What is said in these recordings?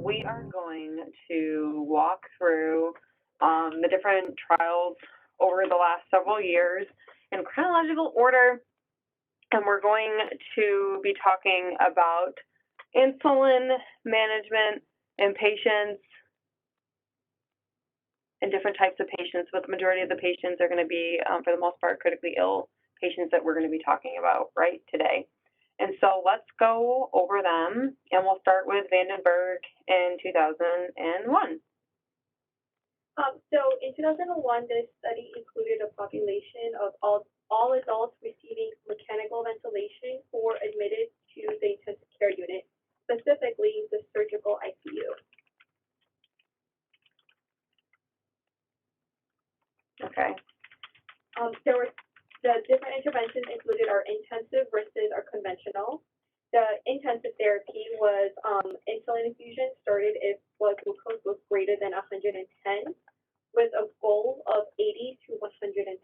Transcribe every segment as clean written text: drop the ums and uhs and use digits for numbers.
we are going to walk through the different trials over the last several years in chronological order, and we're going to be talking about insulin management in patients and different types of patients, but the majority of the patients are going to be, for the most part, critically ill patients that we're going to be talking about right today. And so let's go over them, and we'll start with Vandenberg in 2001. So in 2001, this study included a population of all adults receiving mechanical ventilation who were admitted to the intensive care unit, specifically the surgical ICU. Okay. The different interventions included our intensive versus our conventional. The intensive therapy was insulin infusion started if blood glucose was greater than 110, with a goal of 80 to 110.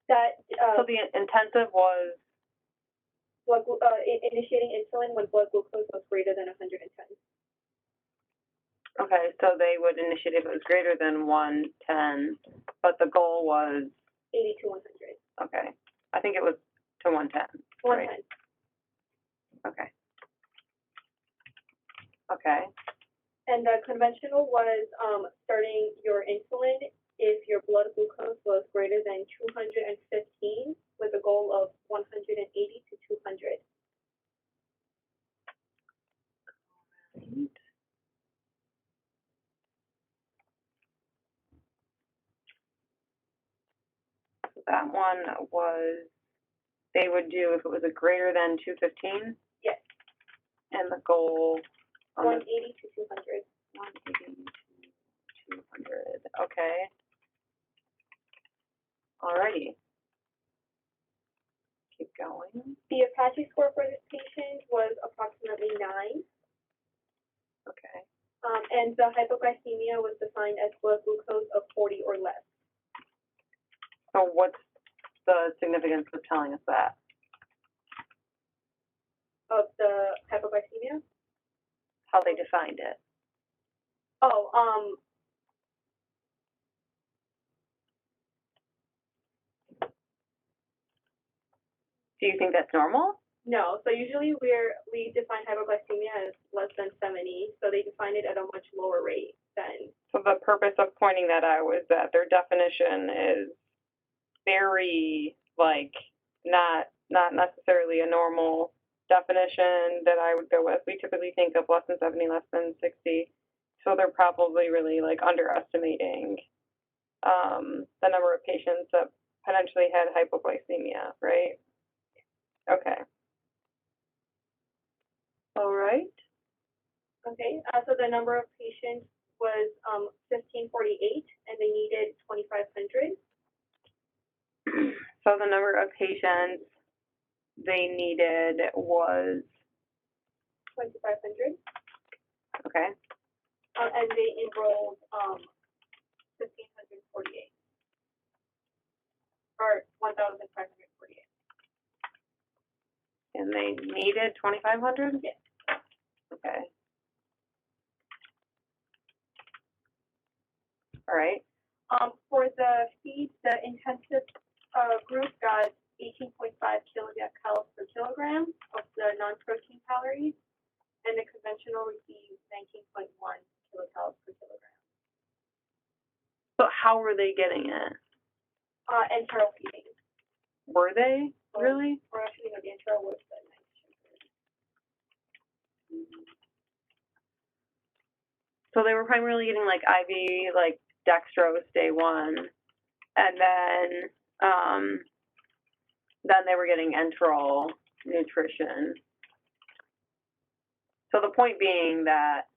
So the intensive was initiating insulin when blood glucose was greater than 110. Okay, so they would initiate if it was greater than 110, but the goal was 80 to 100. Okay, I think it was to 110. 110. Right? Okay. Okay. And the conventional was starting your insulin if your blood glucose was greater than 215 with a goal of 180 to 200. Right. So that one was, they would do if it was a greater than 215? Yes. And the goal? 180 to 200. 180 to 200. Okay. Alrighty. Keep going. The Apache score for this patient was approximately 9. Okay. And the hypoglycemia was defined as blood glucose of 40 or less. So what's the significance of telling us that? Of the hypoglycemia? How they defined it? Oh, Do you think that's normal? no. So usually we define hypoglycemia as less than 70, so they define it at a much lower rate than. So the purpose of pointing that out was that their definition is very, not necessarily a normal definition that I would go with. We typically think of less than 70, less than 60. So they're probably really underestimating the number of patients that potentially had hypoglycemia, right? Okay. All right. Okay. So the number of patients was 1548, and they needed 2,500. So the number of patients they needed was 2,500. Okay. And they enrolled 1,548 or 1,548. And they needed 2,500? Yes. Okay. All right. For the feed, the intensive group got 18.5 kilocalories per kilogram of the non-protein calories, and the conventional received 19.1 kilocalories per kilogram. So how were they getting it? Enteral feeding. Were they? Really? Or actually, no, the enteral was the So they were primarily getting IV, dextrose day one, and then they were getting enteral nutrition. So the point being that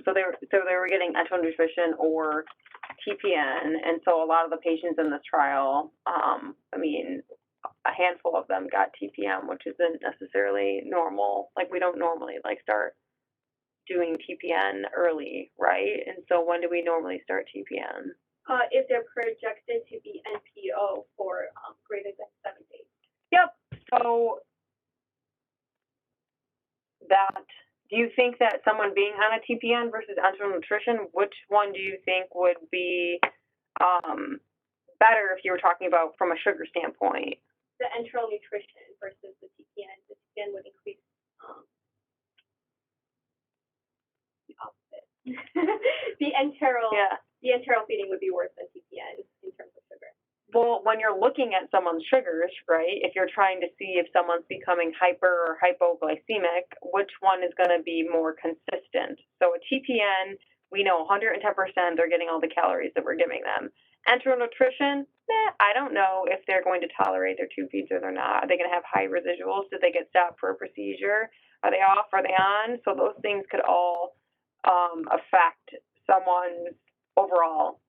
so they were getting enteral nutrition or TPN, and so a lot of the patients in this trial, a handful of them got TPM, which isn't necessarily normal. We don't normally start doing TPN early, right? And so when do we normally start TPN? If they're projected to be NPO for greater than 7 days. Yep. So that do you think that someone being on a TPN versus enteral nutrition, which one do you think would be better if you were talking about from a sugar standpoint? The enteral nutrition versus the TPN. The TPN would increase the opposite. The enteral feeding would be worse than TPN in terms of sugar. Well, when you're looking at someone's sugars, right, if you're trying to see if someone's becoming hyper or hypoglycemic, which one is going to be more consistent? So a TPN, we know 110% they're getting all the calories that we're giving them. Enteral nutrition, I don't know if they're going to tolerate their tube feeds or they're not. Are they going to have high residuals? Did they get stopped for a procedure? Are they off? Are they on? So those things could all affect someone's overall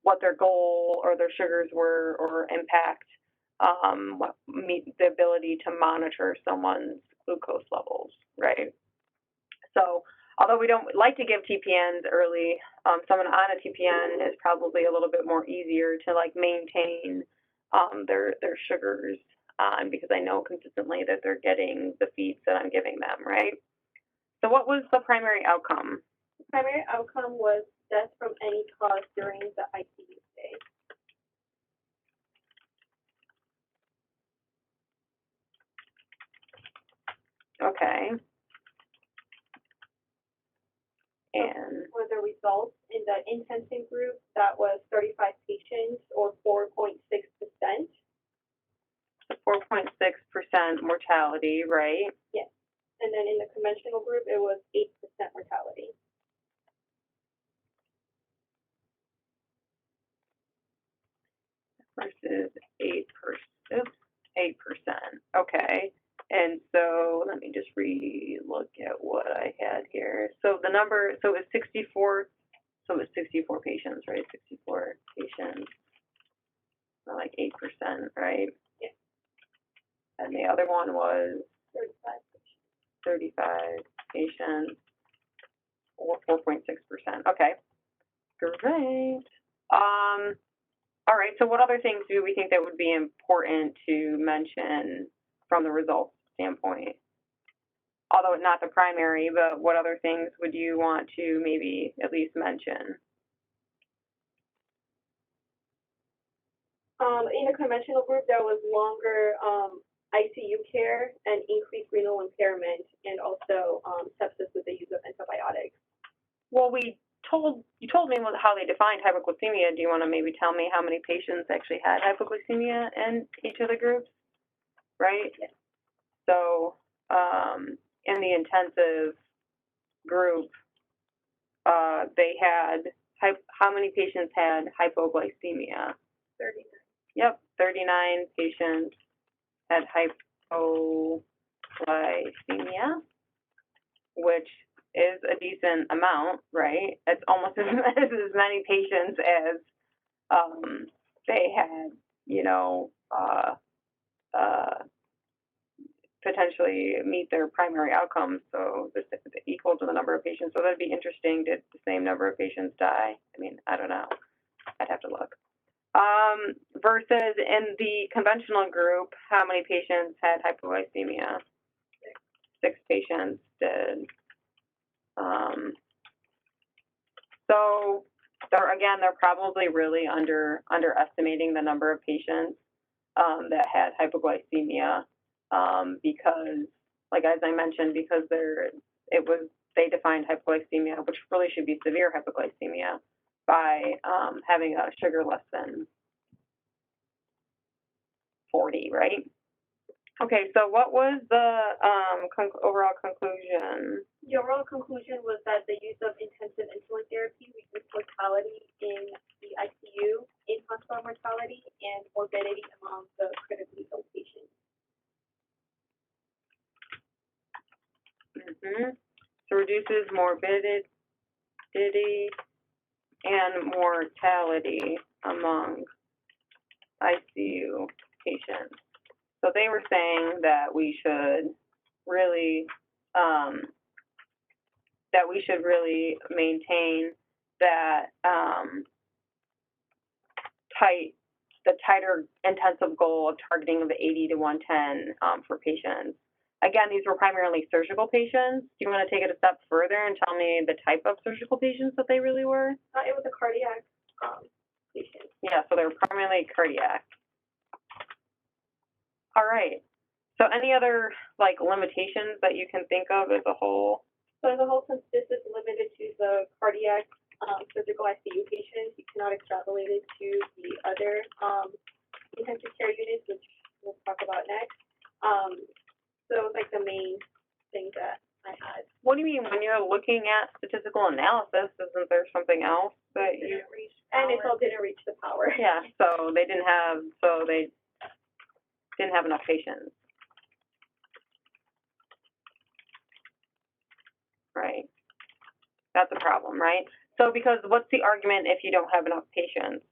what their goal or their sugars were, or impact the ability to monitor someone's glucose levels, right? So although we don't like to give TPNs early, someone on a TPN is probably a little bit more easier to like maintain their sugars because I know consistently that they're getting the feeds that I'm giving them, right? So what was the primary outcome? The primary outcome was death from any cause during the ICU stay. Okay. And for the results in the intensive group, that was 35 patients, or 4.6%. 4.6% mortality, right? Yes. And then in the conventional group, it was 8% mortality. Versus 8%. 8%. Okay. And so let me just look at what I had here. So the number, so it was 64, so it was 64 patients, right? 64 patients, like 8%, right? Yeah. And the other one was 35 patients, or 4.6%. Okay. Great. All right, so what other things do we think that would be important to mention from the results standpoint? Although not the primary, but what other things would you want to maybe at least mention? In the conventional group, there was longer ICU care and increased renal impairment, and also sepsis with the use of antibiotics. Well, you told me how they defined hypoglycemia. Do you want to maybe tell me how many patients actually had hypoglycemia in each of the groups? Right? Yes. So in the intensive group, they had, how many patients had hypoglycemia? 39. Yep, 39 patients had hypoglycemia, which is a decent amount, right? It's almost as many patients as they had, potentially meet their primary outcomes. So this is equal to the number of patients. So that'd be interesting. Did the same number of patients die? I mean, I don't know. I'd have to look. Versus in the conventional group, how many patients had hypoglycemia? 6 patients did. So they're probably really underestimating the number of patients that had hypoglycemia because, like as I mentioned, because they defined hypoglycemia, which really should be severe hypoglycemia, by having a sugar less than 40, right? Okay, so what was the overall conclusion? The overall conclusion was that the use of intensive insulin therapy reduced mortality in the ICU, in-hospital mortality, and morbidity among the critically ill patients. So reduces morbidity and mortality among ICU patients. So they were saying that we should really maintain that tighter intensive goal of targeting of the 80 to 110 for patients. Again, these were primarily surgical patients. Do you want to take it a step further and tell me the type of surgical patients that they really were? It was a cardiac patient. Yeah, so they were primarily cardiac. All right. So any other like limitations that you can think of as a whole? So as a whole, since this is limited to the cardiac surgical ICU patients, you cannot extrapolate it to the other intensive care units, which we'll talk about next. So like the main things that I had. What do you mean when you're looking at statistical analysis? Isn't there something else that you? And it all didn't reach the power. Yeah. So they didn't have. So they didn't have enough patients. Right. That's a problem, right? So because what's the argument if you don't have enough patients?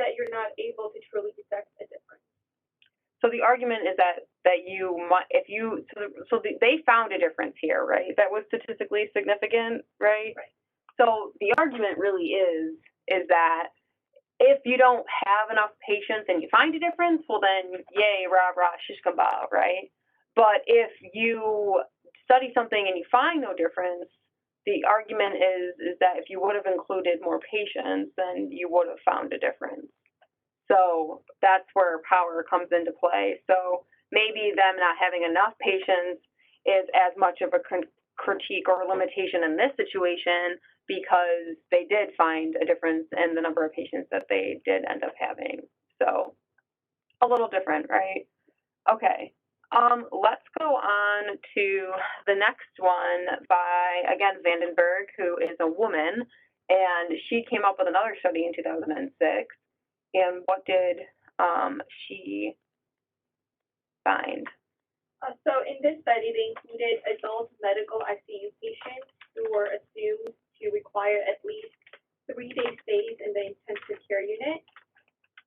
That you're not able to truly detect a difference. So the argument is that you might, if you, they found a difference here, right? That was statistically significant, right? Right. So the argument really is that if you don't have enough patients and you find a difference, well then, yay, rah, rah, shish kebab, right? But if you study something and you find no difference, the argument is that if you would have included more patients, then you would have found a difference. So that's where power comes into play. So maybe them not having enough patients is as much of a critique or limitation in this situation because they did find a difference in the number of patients that they did end up having. So a little different, right? Okay. Let's go on to the next one by, again, Vandenberg, who is a woman, and she came up with another study in 2006. And what did she find? So in this study, they included adult medical ICU patients who were assumed to require at least 3-day stays in the intensive care unit,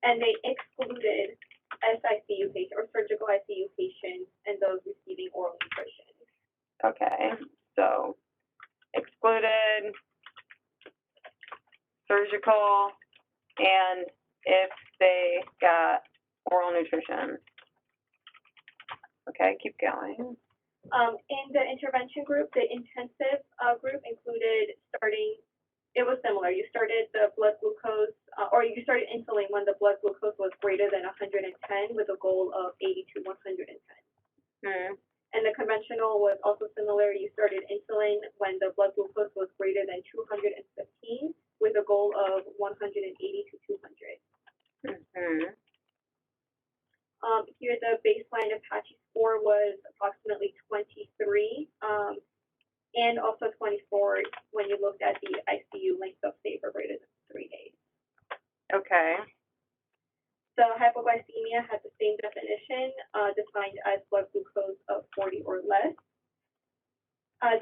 and they excluded SICU patients or surgical ICU patients and those receiving oral nutrition. Okay, so excluded surgical and if they got oral nutrition. Okay, keep going. In the intervention group, the intensive group included it was similar. You started the blood glucose, or you started insulin when the blood glucose was greater than 110 with a goal of 80 to 110. And the conventional was also similar. You started insulin when the blood glucose was greater than 215 with a goal of 180 to 200. Here the baseline Apache score was approximately 23, and also 24 when you looked at the ICU length of stay for greater than 3 days. Okay. The hypoglycemia had the same definition, defined as blood glucose of 40 or less.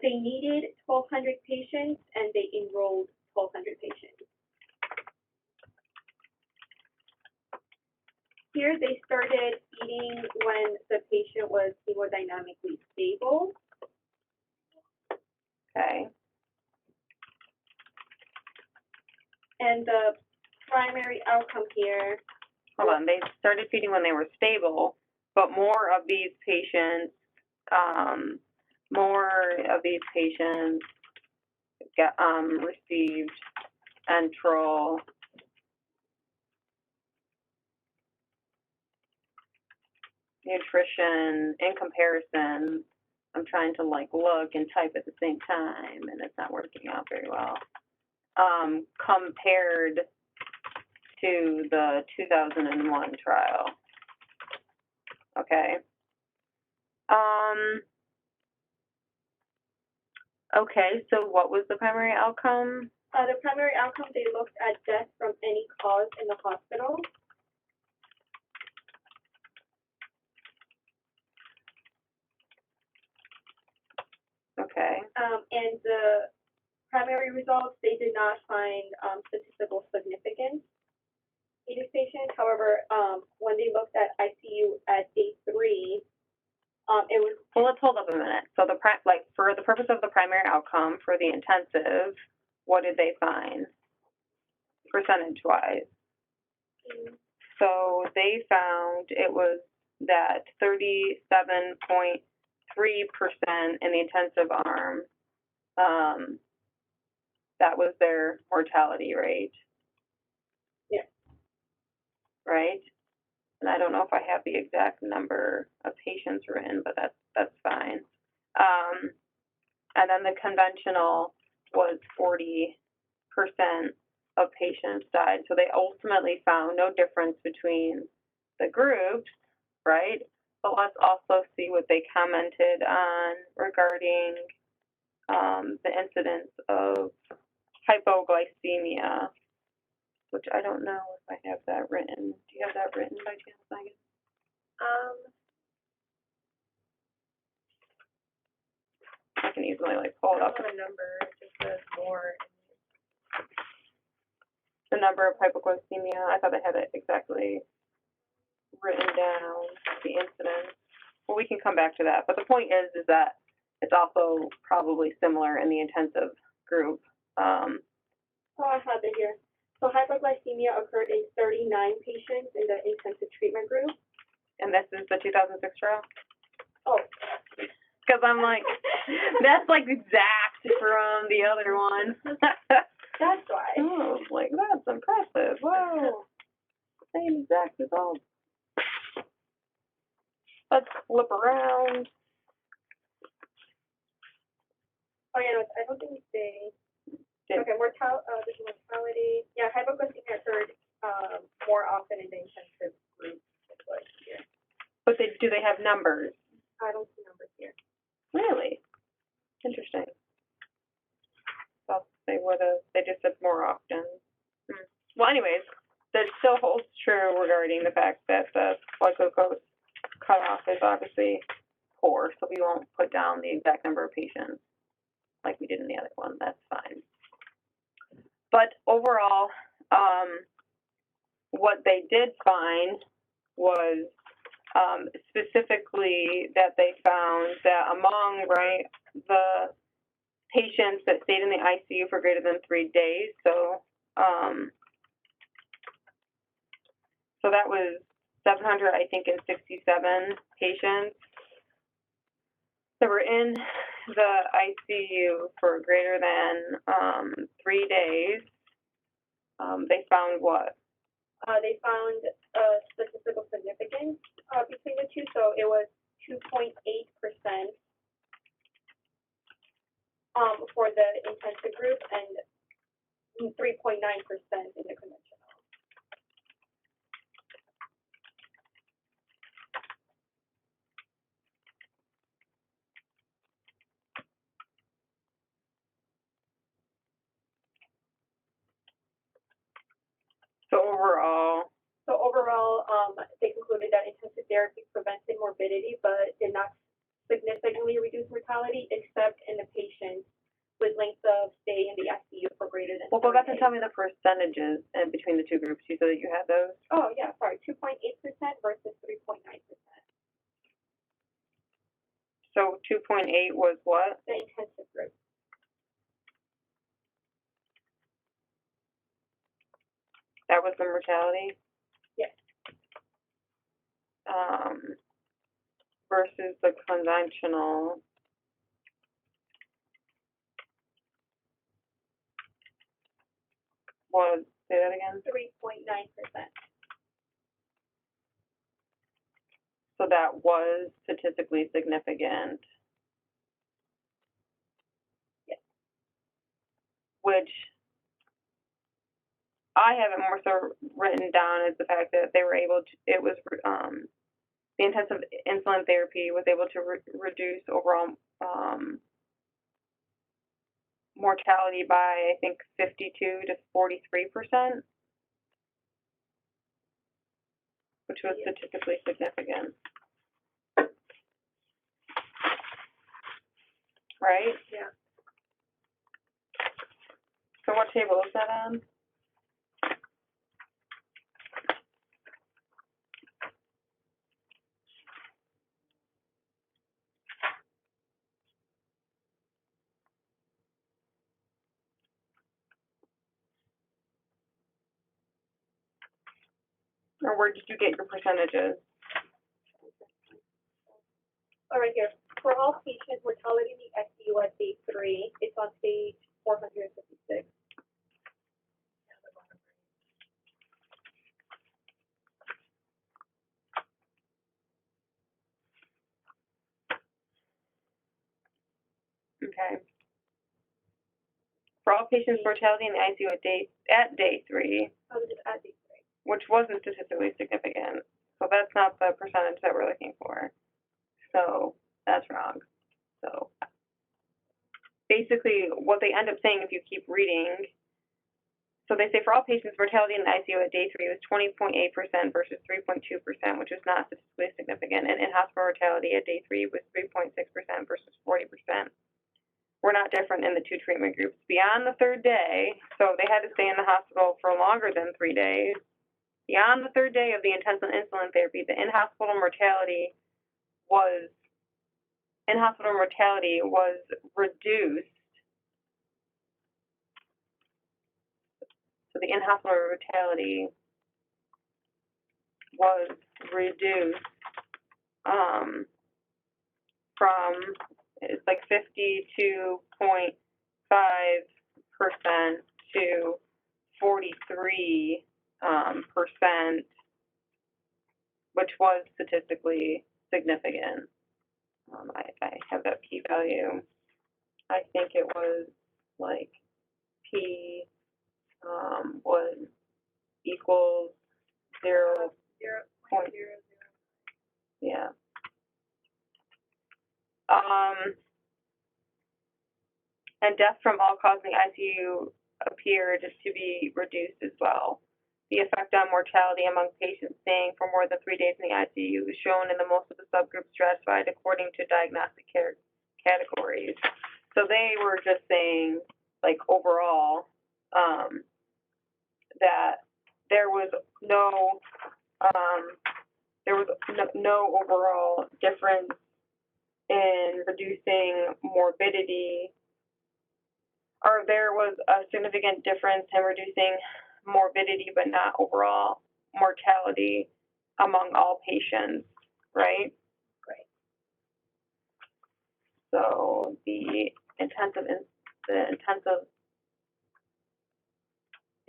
They needed 1,200 patients, and they enrolled 1,200 patients. Here they started feeding when the patient was hemodynamically stable. Okay. And the primary outcome here. Hold on, they started feeding when they were stable, but more of these patients received enteral nutrition in comparison. I'm trying to like look and type at the same time, and it's not working out very well. Compared to the 2001 trial. Okay. Okay, so what was the primary outcome? The primary outcome, they looked at death from any cause in the hospital. Okay. And the primary results, they did not find statistical significance in these patients. However, when they looked at ICU at day 3, it was. Well, let's hold up a minute. So for the purpose of the primary outcome for the intensive, what did they find percentage-wise? So they found it was that 37.3% in the intensive arm. That was their mortality rate. Yeah. Right? And I don't know if I have the exact number of patients written, but that's fine. And then the conventional was 40% of patients died. So they ultimately found no difference between the groups, right? But let's also see what they commented on regarding the incidence of hypoglycemia, which I don't know if I have that written. Do you have that written by chance, Megan? I can easily pull it up. The number just says more. The number of hypoglycemia. I thought I had it exactly written down. The incidence. Well, we can come back to that. But the point is that it's also probably similar in the intensive group. I have it here. So hypoglycemia occurred in 39 patients in the intensive treatment group. And this is the 2006 trial? Oh. Because I'm that's exact from the other one. That's why. Oh, that's impressive. Whoa. Same exact result. Let's flip around. Oh, yeah, no, I don't think they... Okay, mortality. Yeah, hypoglycemia occurred more often in the intensive group. Here. But do they have numbers? I don't see numbers here. Really? Interesting. So they just said more often. Well, anyways, that still holds true regarding the fact that the blood glucose cutoff is obviously poor, so we won't put down the exact number of patients like we did in the other one. That's fine. But overall, what they did find was specifically that they found that among, the patients that stayed in the ICU for greater than 3 days, so that was 767 patients that were in the ICU for greater than 3 days. They found what? They found statistical significance between the two, so it was 2.8% for the intensive group and 3.9% in the conventional. So overall, they concluded that intensive therapy prevented morbidity, but did not significantly reduce mortality, except in the patients with length of stay in the ICU for greater than. Well, go back and tell me the percentages between the two groups. You said that you had those. Oh yeah, sorry, 2.8% versus 3.9%. So 2.8 was what? The intensive group. That was the mortality? Yes. Versus the conventional. Was, say that again? 3.9%. So that was statistically significant. Yes. Which I have it more so written down as the fact that they were able to, the intensive insulin therapy was able to reduce overall mortality by, I think, 52 to 43%, which was statistically significant. Right? Yeah. So what table is that on? Or where did you get your percentages? Oh, right here. For all patients, mortality in the ICU at day 3, it's on page 456. Okay. For all patients, mortality in the ICU at day 3, Oh, this is at day 3. which wasn't statistically significant. So that's not the percentage that we're looking for. So that's wrong. So basically what they end up saying if you keep reading, so they say for all patients, mortality in the ICU at day 3 was 20.8% versus 3.2%, which is not statistically significant. And in-hospital mortality at day 3 was 3.6% versus 40%. We're not different in the two treatment groups. Beyond the 3rd day, so they had to stay in the hospital for longer than 3 days. Beyond the 3rd day of the intensive insulin therapy, the in-hospital mortality was reduced. So the in-hospital mortality was reduced from, it's like 52.5% to 43%, which was statistically significant. I have that p-value. I think it was like p was equals 0.00. Yeah. And deaths from all causes in the ICU appeared to be reduced as well. The effect on mortality among patients staying for more than 3 days in the ICU is shown in the most of the subgroups stratified according to diagnostic categories. So they were just saying, like, overall, that there was no overall difference in reducing morbidity, or there was a significant difference in reducing morbidity, but not overall mortality among all patients, right? Right. So the intensive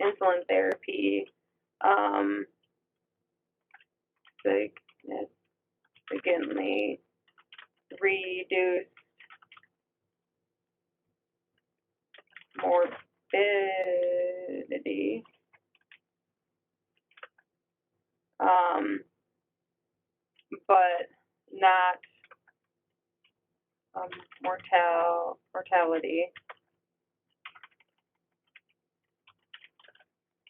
insulin therapy significantly reduced morbidity, but not mortality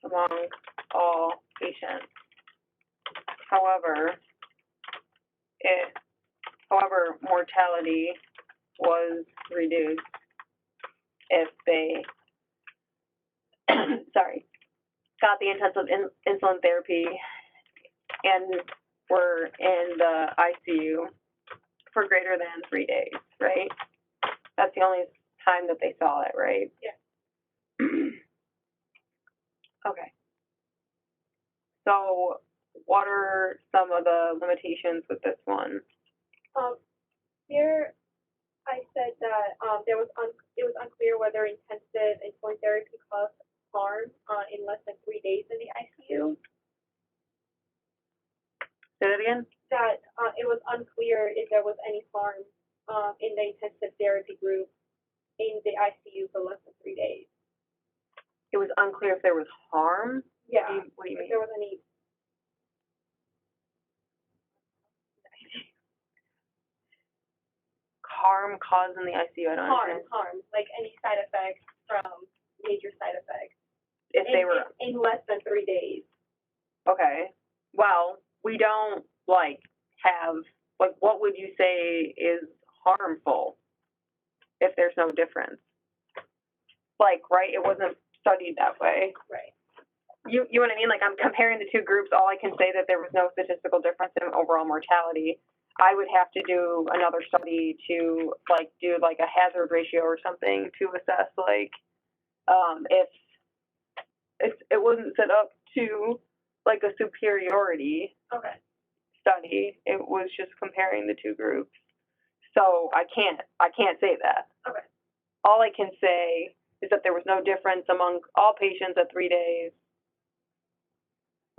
among all patients. However, mortality was reduced if they got the intensive insulin therapy and were in the ICU for greater than 3 days, right? That's the only time that they saw it, right? Yeah. Okay. So what are some of the limitations with this one? Here I said that it was unclear whether intensive insulin therapy caused harm in less than 3 days in the ICU. Say that again? That it was unclear if there was any harm in the intensive therapy group in the ICU for less than 3 days. It was unclear if there was harm? Yeah. What do you mean? If there was any harm caused in the ICU? I don't understand. harm, like any side effects from major side effects. If they were in less than 3 days. Okay. Well, we don't have what would you say is harmful if there's no difference? Right? It wasn't studied that way. Right. You know what I mean? I'm comparing the two groups. All I can say that there was no statistical difference in overall mortality. I would have to do another study to do a hazard ratio or something to assess if it wasn't set up to a superiority Okay. study. It was just comparing the two groups. So I can't say that. Okay. All I can say is that there was no difference among all patients at 3 days.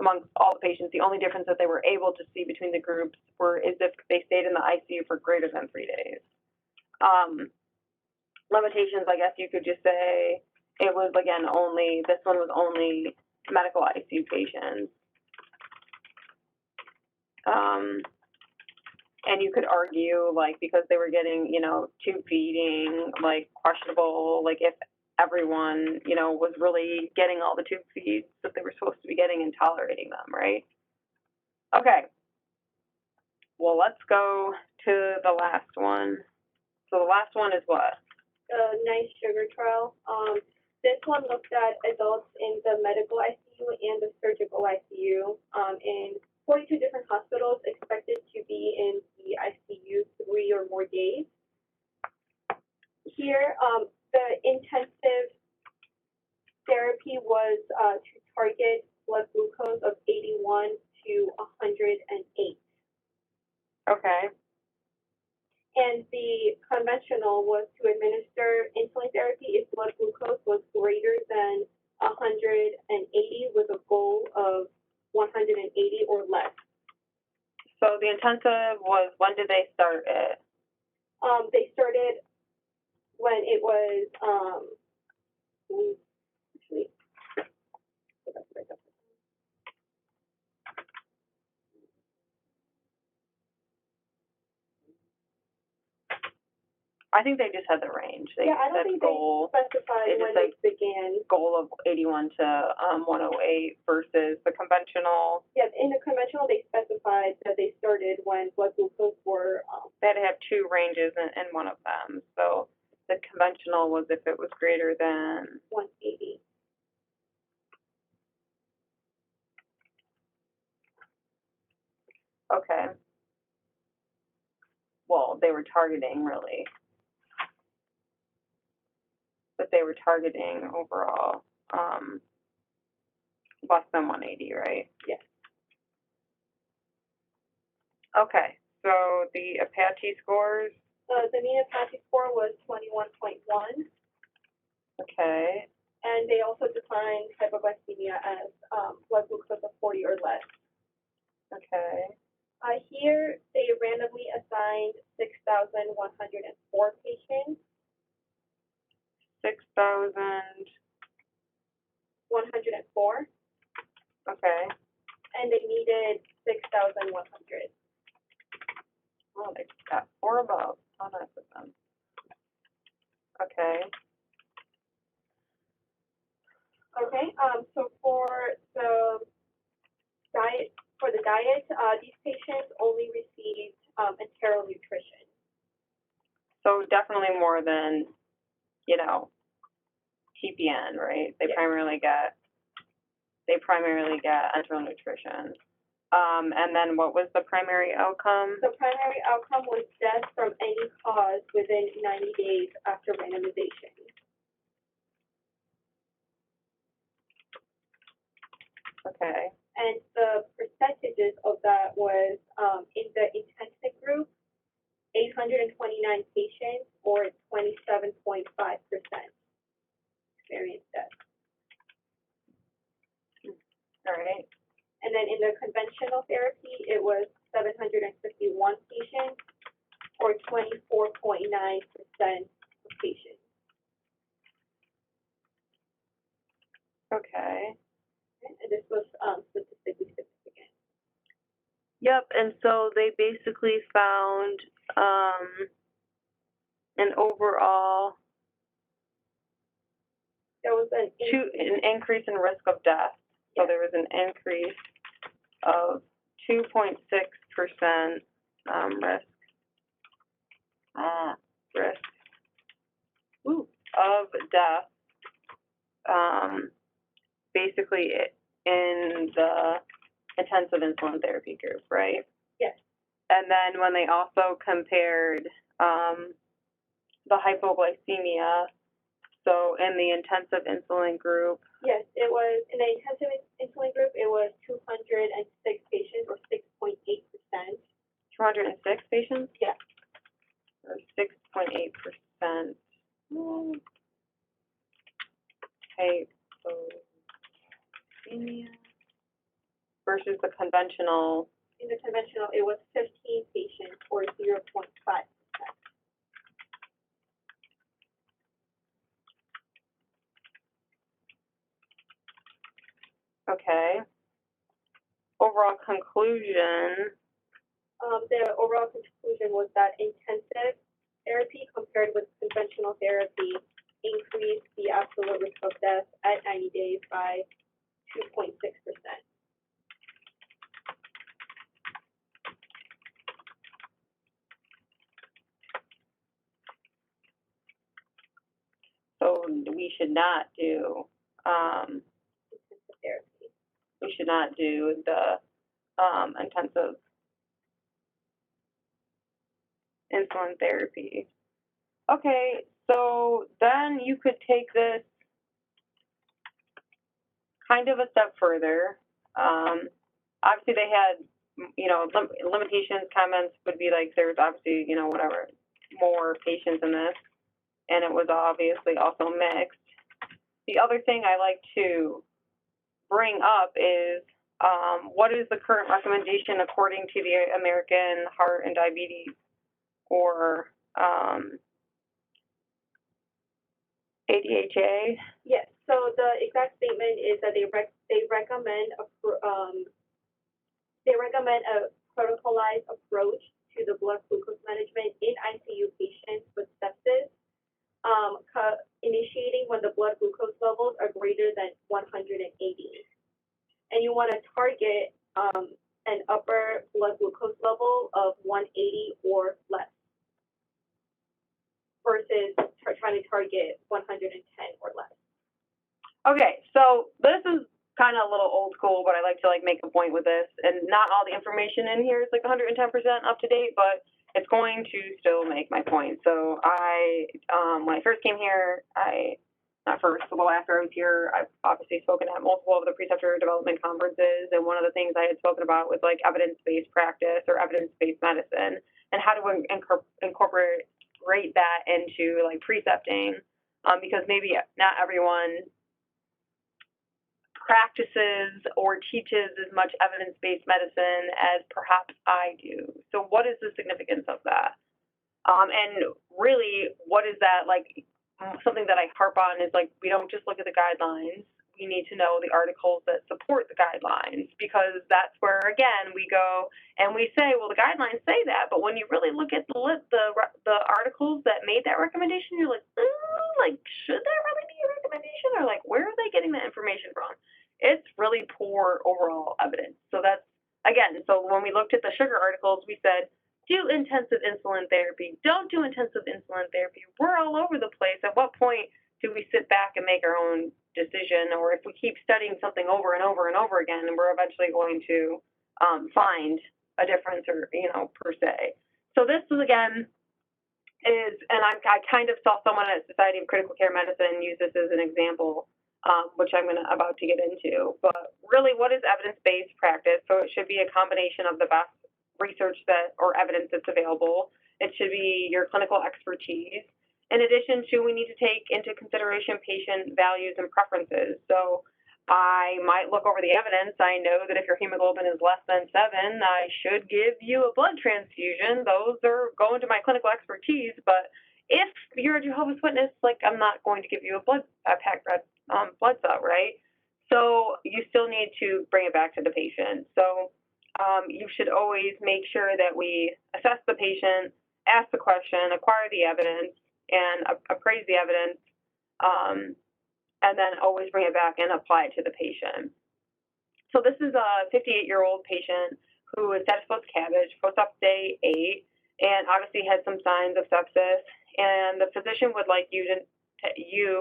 Among all the patients, the only difference that they were able to see between the groups is if they stayed in the ICU for greater than 3 days. Limitations, I guess you could just say it was, again, this one was only medical ICU patients. And you could argue, like, because they were getting, tube feeding, like, questionable, like, if everyone, was really getting all the tube feeds that they were supposed to be getting and tolerating them, right? Okay. Well, let's go to the last one. So the last one is what? The nice sugar trial. This one looked at adults in the medical ICU and the surgical ICU in 42 different hospitals expected to be in the ICU 3 or more days. Here, the intensive therapy was to target blood glucose of 81 to 108. Okay. And the conventional was to administer insulin therapy if blood glucose was greater than 180 with a goal of 180 or less. So the intensive was, when did they start it? They started when it was, actually, I think they just had the range. They I don't think goal, they specified when it began. Goal of 81 to 108 versus the conventional. Yeah, in the conventional, they specified that they started when blood glucose were. They had to have 2 ranges in one of them. So the conventional was if it was greater than 180. Okay. Well, they were targeting really. But they were targeting overall less than 180, right? Yes. Okay, so the Apache scores? The mean Apache score was 21.1. Okay. And they also defined hypoglycemia as blood glucose of 40 or less. Okay. Here, they randomly assigned 6,104 patients. 6,104. Okay. And they needed 6,100. Oh, they got 4 above. How nice of them. Okay. Okay. So for the diet, these patients only received enteral nutrition. So definitely more than, TPN, right? They primarily get enteral nutrition. And then what was the primary outcome? The primary outcome was death from any cause within 90 days after randomization. Okay. And the percentages of that was in the intensive group, 829 patients, or 27.5% experienced death. All right. And then in the conventional therapy, it was 751 patients, or 24.9% of patients. Okay. And this was statistically significant. Yep, and so they basically found an overall There was an increase in risk of death. So there was an increase of 2.6% risk of death. Basically in the intensive insulin therapy group, right? Yes. And then when they also compared the hypoglycemia, so in the intensive insulin group. Yes, it was in the intensive insulin group. It was 206 patients, or 6.8%. 206 patients? Yeah. or 6.8% hypoglycemia versus the conventional. In the conventional, it was 15 patients, or 0.5%. Okay. Overall conclusion. The overall conclusion was that intensive therapy compared with conventional therapy increased the absolute risk of death at 90 days by 2.6%. So we should not do Intensive therapy. we should not do the intensive insulin therapy. Okay, so then you could take this kind of a step further. Obviously, they had, limitations. Comments would be like there's obviously, whatever, more patients in this, and it was obviously also mixed. The other thing I like to bring up is what is the current recommendation according to the American Heart and Diabetes or ADHA? Yes. So the exact statement is that they recommend a protocolized approach to the blood glucose management in ICU patients with sepsis, initiating when the blood glucose levels are greater than 180. And you want to target an upper blood glucose level of 180 or less versus trying to target 110 or less. Okay, so this is kind of a little old school, but I like to make a point with this. And not all the information in here is 110% up to date, but it's going to still make my point. So when I first came here, after I was here, I've obviously spoken at multiple of the preceptor development conferences, and one of the things I had spoken about was evidence-based practice or evidence-based medicine, and how to incorporate that into precepting, because maybe not everyone practices or teaches as much evidence-based medicine as perhaps I do. So what is the significance of that? And really, what is that something that I harp on is we don't just look at the guidelines. We need to know the articles that support the guidelines, because that's where, again, we go and we say, well, the guidelines say that, but when you really look at the articles that made that recommendation, you're should that really be a recommendation, or where are they getting that information from? It's really poor overall evidence. So that's, again, so when we looked at the sugar articles, we said, do intensive insulin therapy, don't do intensive insulin therapy. We're all over the place. At what point do we sit back and make our own decision? Or if we keep studying something over and over and over again, and we're eventually going to find a difference, or, per se. So this is, again, and I kind of saw someone at Society of Critical Care Medicine use this as an example, which I'm about to get into. But really, what is evidence-based practice? So it should be a combination of the best research or evidence that's available. It should be your clinical expertise. In addition to, we need to take into consideration patient values and preferences. So I might look over the evidence. I know that if your hemoglobin is less than 7, I should give you a blood transfusion. Those are going to my clinical expertise. But if you're a Jehovah's Witness, I'm not going to give you a packed red blood cell, right? So you still need to bring it back to the patient. So you should always make sure that we assess the patient, ask the question, acquire the evidence, and appraise the evidence, and then always bring it back and apply it to the patient. So this is a 58-year-old patient who was status post-CABG, post-op day 8, and obviously had some signs of sepsis. And the physician would like you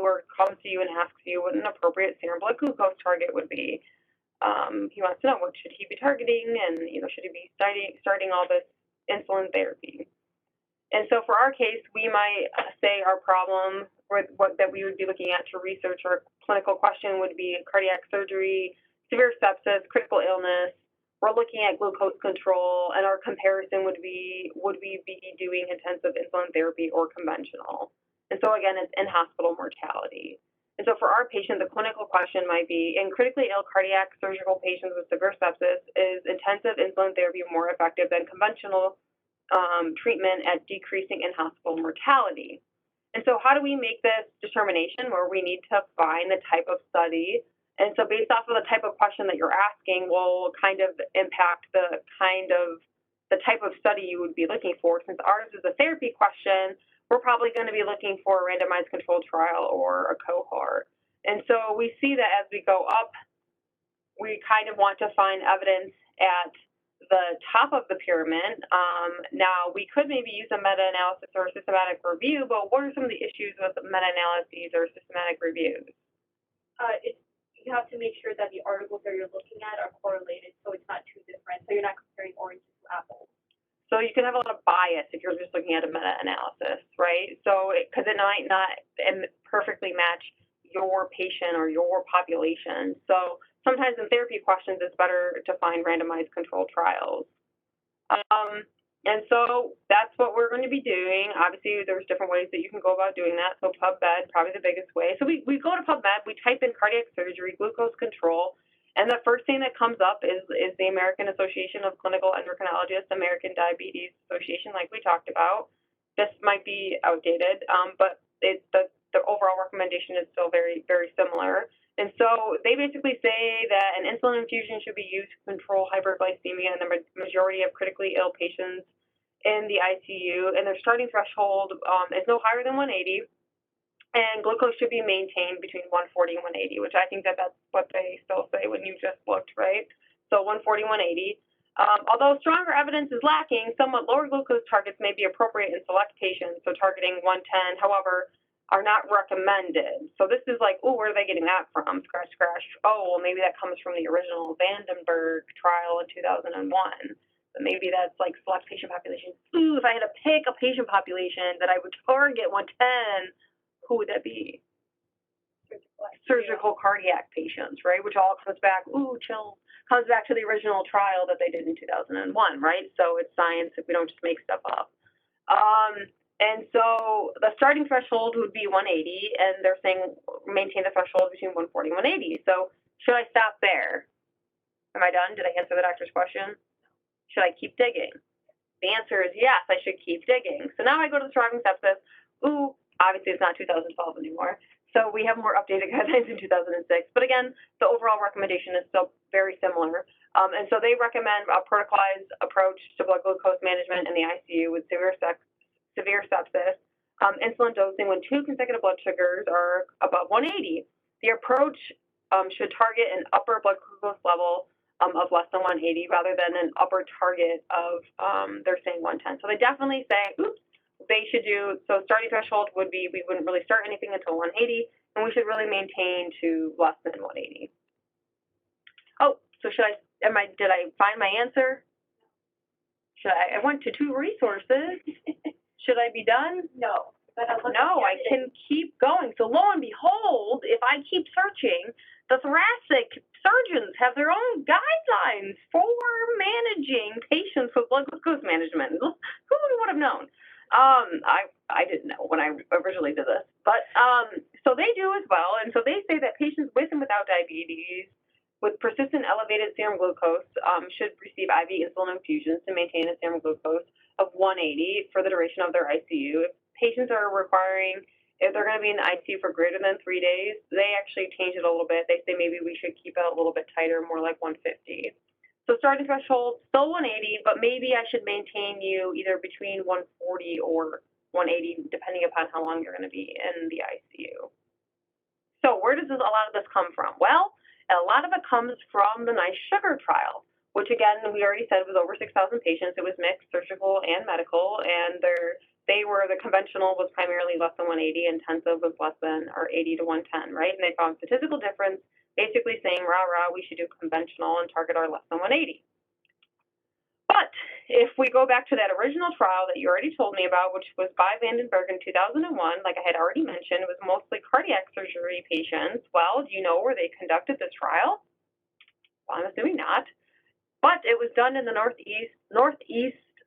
or comes to you and asks you what an appropriate serum blood glucose target would be. He wants to know, what should he be targeting, and should he be starting all this insulin therapy? And so for our case, we might say our problem that we would be looking at to research or clinical question would be cardiac surgery, severe sepsis, critical illness, we're looking at glucose control, and our comparison would be doing intensive insulin therapy or conventional? And so again, it's in-hospital mortality. And so for our patient, the clinical question might be, in critically ill cardiac surgical patients with severe sepsis, is intensive insulin therapy more effective than conventional treatment at decreasing in-hospital mortality? And so how do we make this determination where we need to find the type of study? And so based off of the type of question that you're asking will kind of impact the type of study you would be looking for. Since ours is a therapy question, we're probably going to be looking for a randomized controlled trial or a cohort. And so we see that as we go up, we kind of want to find evidence at the top of the pyramid. Now, we could maybe use a meta-analysis or a systematic review, but what are some of the issues with meta-analyses or systematic reviews? You have to make sure that the articles that you're looking at are correlated, so it's not too different. So you're not comparing oranges to apples. So you can have a lot of bias if you're just looking at a meta-analysis, right? So because it might not perfectly match your patient or your population. So sometimes in therapy questions, it's better to find randomized controlled trials. And so that's what we're going to be doing. Obviously, there's different ways that you can go about doing that. So PubMed, probably the biggest way. So we go to PubMed, we type in cardiac surgery, glucose control, and the first thing that comes up is the American Association of Clinical Endocrinologists, American Diabetes Association, like we talked about. This might be outdated, but the overall recommendation is still very, very similar. And so they basically say that an insulin infusion should be used to control hyperglycemia in the majority of critically ill patients in the ICU, and their starting threshold is no higher than 180, and glucose should be maintained between 140 and 180, which I think that's what they still say when you just looked, right? So 140, 180. Although stronger evidence is lacking, somewhat lower glucose targets may be appropriate in select patients, so targeting 110, however, are not recommended. So this is like, oh, where are they getting that from? Scratch, scratch. Oh, well, maybe that comes from the original Vandenberg trial in 2001. But maybe that's like select patient population. Ooh, if I had to pick a patient population that I would target 110, who would that be? Surgical cardiac patients, right? Which all comes back, comes back to the original trial that they did in 2001, right? So it's science if we don't just make stuff up. And so the starting threshold would be 180, and they're saying maintain the threshold between 140 and 180. So should I stop there? Am I done? Did I answer the doctor's question? Should I keep digging? The answer is yes, I should keep digging. So now I go to the surviving sepsis. Ooh, obviously it's not 2012 anymore. So we have more updated guidelines in 2006. But again, the overall recommendation is still very similar. And so they recommend a protocolized approach to blood glucose management in the ICU with severe sepsis, insulin dosing when 2 consecutive blood sugars are above 180. The approach should target an upper blood glucose level of less than 180 rather than an upper target of, they're saying 110. So they definitely say, they should do, so starting threshold would be, we wouldn't really start anything until 180, and we should really maintain to less than 180. Oh, so did I find my answer? I went to 2 resources. Should I be done? No. No, I can keep going. So lo and behold, if I keep searching, the thoracic surgeons have their own guidelines for managing patients with blood glucose management. Who would have known? I didn't know when I originally did this, but so they do as well. And so they say that patients with and without diabetes with persistent elevated serum glucose should receive IV insulin infusions to maintain a serum glucose of 180 for the duration of their ICU. If patients are requiring, if they're going to be in the ICU for greater than 3 days, they actually change it a little bit. They say maybe we should keep it a little bit tighter, more like 150. So starting threshold, still 180, but maybe I should maintain you either between 140 or 180, depending upon how long you're going to be in the ICU. So where does a lot of this come from? Well, a lot of it comes from the NICE sugar trial, which again, we already said was over 6,000 patients. It was mixed, surgical and medical, and the conventional was primarily less than 180, intensive was less than, or 80 to 110, right? And they found statistical difference, basically saying, we should do conventional and target our less than 180. But if we go back to that original trial that you already told me about, which was by Vandenberg in 2001, like I had already mentioned, it was mostly cardiac surgery patients. Well, do you know where they conducted this trial? Well, I'm assuming not. but it was done in the northeast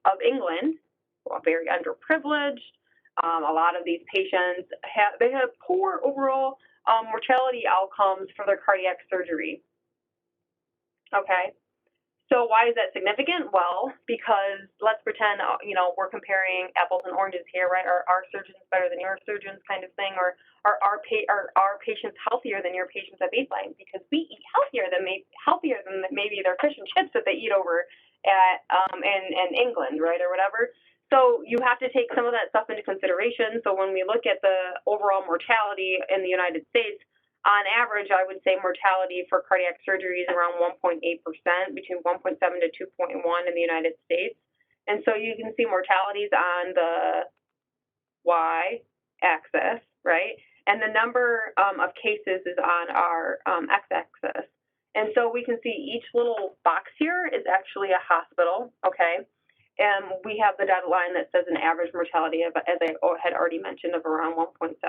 of England, well, very underprivileged. A lot of these patients have poor overall mortality outcomes for their cardiac surgery. Okay. So why is that significant? Well, because let's pretend, we're comparing apples and oranges here, right? Are our surgeons better than your surgeons kind of thing? Or are our patients healthier than your patients at baseline? Because we eat healthier than maybe their fish and chips that they eat over at in England, right, or whatever. So you have to take some of that stuff into consideration. So when we look at the overall mortality in the United States, on average, I would say mortality for cardiac surgery is around 1.8%, between 1.7 to 2.1 in the United States. And so you can see mortalities on the y-axis, right? And the number of cases is on our x-axis. And so we can see each little box here is actually a hospital, okay? And we have the dotted line that says an average mortality of, as I had already mentioned, of around 1.7%.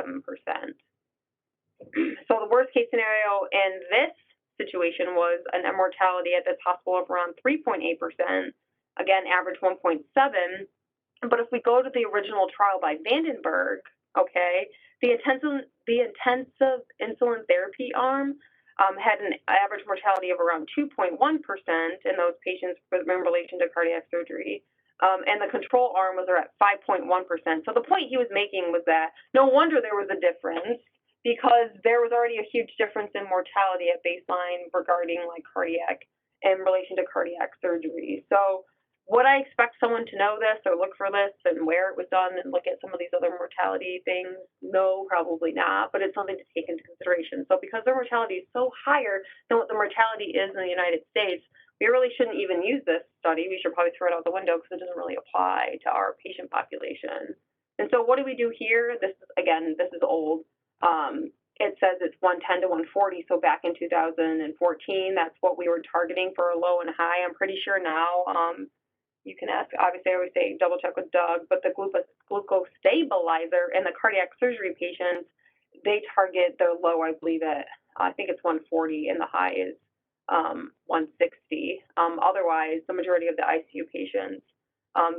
So the worst case scenario in this situation was a mortality at this hospital of around 3.8%, again, average 1.7. But if we go to the original trial by Vandenberg, okay, the intensive insulin therapy arm had an average mortality of around 2.1% in those patients in relation to cardiac surgery. And the control arm was at 5.1%. So the point he was making was that no wonder there was a difference, because there was already a huge difference in mortality at baseline regarding in relation to cardiac surgery. So would I expect someone to know this or look for this and where it was done and look at some of these other mortality things? No, probably not, but it's something to take into consideration. So because the mortality is so higher than what the mortality is in the United States, we really shouldn't even use this study. We should probably throw it out the window because it doesn't really apply to our patient population. And so what do we do here? This is old. It says it's 110 to 140. So back in 2014, that's what we were targeting for a low and high. I'm pretty sure now, you can ask, obviously I always say double check with Doug, but the glucose stabilizer in the cardiac surgery patients, they target their low, I believe I think it's 140 and the high is 160. Otherwise, the majority of the ICU patients,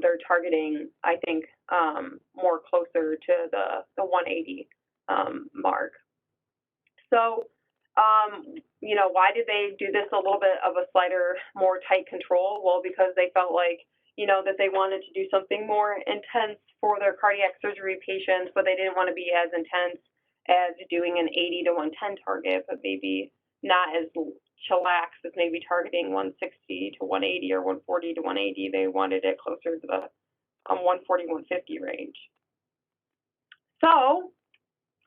they're targeting, I think, more closer to the 180 mark. So, why did they do this a little bit of a slighter, more tight control? Well, because they felt like, that they wanted to do something more intense for their cardiac surgery patients, but they didn't want to be as intense as doing an 80 to 110 target, but maybe not as chillaxed as maybe targeting 160 to 180 or 140 to 180. They wanted it closer to the 140, 150 range. So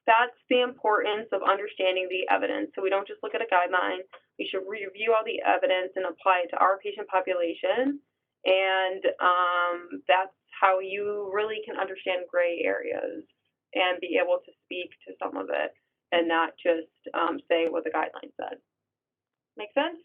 that's the importance of understanding the evidence. So we don't just look at a guideline. We should review all the evidence and apply it to our patient population. And that's how you really can understand gray areas and be able to speak to some of it and not just say what the guideline said. Make sense?